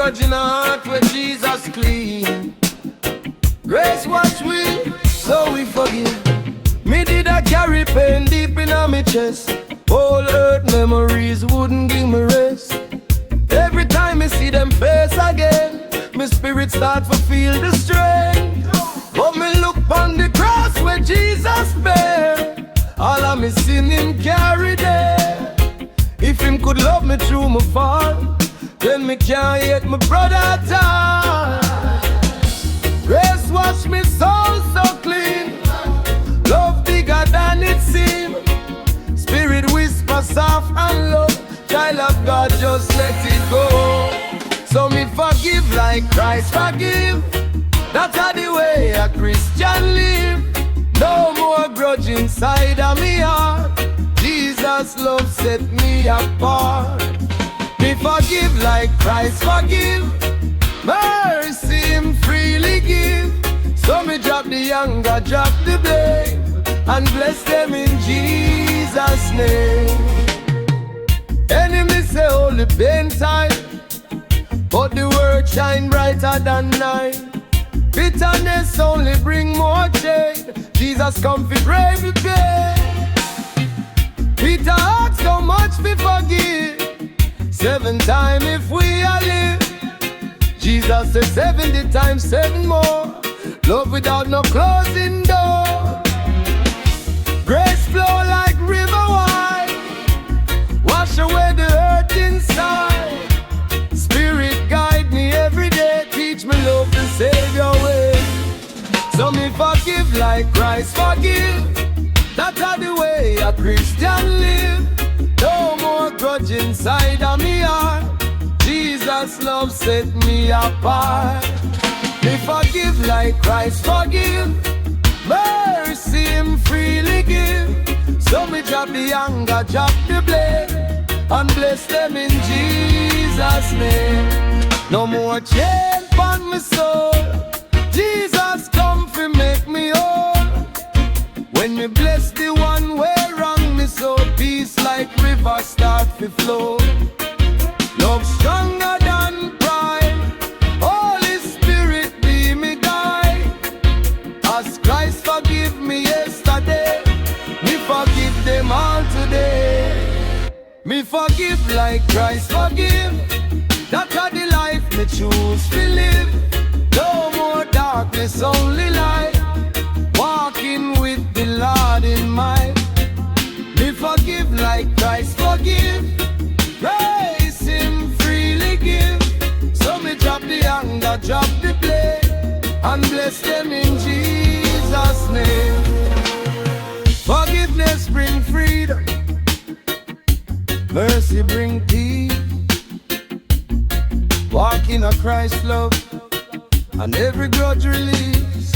grudge in our heart where Jesus clean. Grace wash we, so we forgive. Me did a carry pain deep in my chest. All hurt memories wouldn't give me rest. Every time I see them face again, my spirit start to feel the strain. But me look on the cross where Jesus bear all of me sin him carry there. If him could love me through my fall, then me can't hate my brother at all. Grace wash me soul so clean. Love bigger than it seems. Spirit whisper soft and low. Child of God, just let it go. So me forgive like Christ forgive. That's how the way a Christian live. No more grudge inside of me heart. Jesus' love set me apart. Me forgive like Christ forgive. Mercy him freely give. So me drop the anger, drop the blame, and bless them in Jesus' name. Enemies say only pain time, but the word shine brighter than night. Bitterness only bring more shade. Jesus come fi brave the pain. Peter asked so much fi forgive. 7 times if we are live. Jesus said 70 times 7 more. Love without no closing door. Grace flow like river wide. Wash away the hurt inside. Spirit guide me every day. Teach me love the Savior way. So me forgive like Christ forgive. That's how the way a Christian live. No more grudge inside of me heart. Jesus' love set me apart. Me forgive like Christ forgive. Mercy him freely give. So me drop the anger, drop the blame, and bless them in Jesus' name. No more chain on my soul. Jesus come fi make me whole. When me bless the one way wrong me soul, peace like river start to flow. Love stronger than pride. Holy Spirit be me guide. As Christ forgive me yesterday, me forgive them all today. Me forgive like Christ forgive. That's how the life me choose to live. No more darkness, only light. Walking with the Lord in mind. Me forgive like Christ forgive. Grace him freely give. So me drop the anger, drop the blame, and bless them in Jesus' name. Forgiveness bring freedom. Mercy bring peace. Walk in a Christ love, and every grudge release.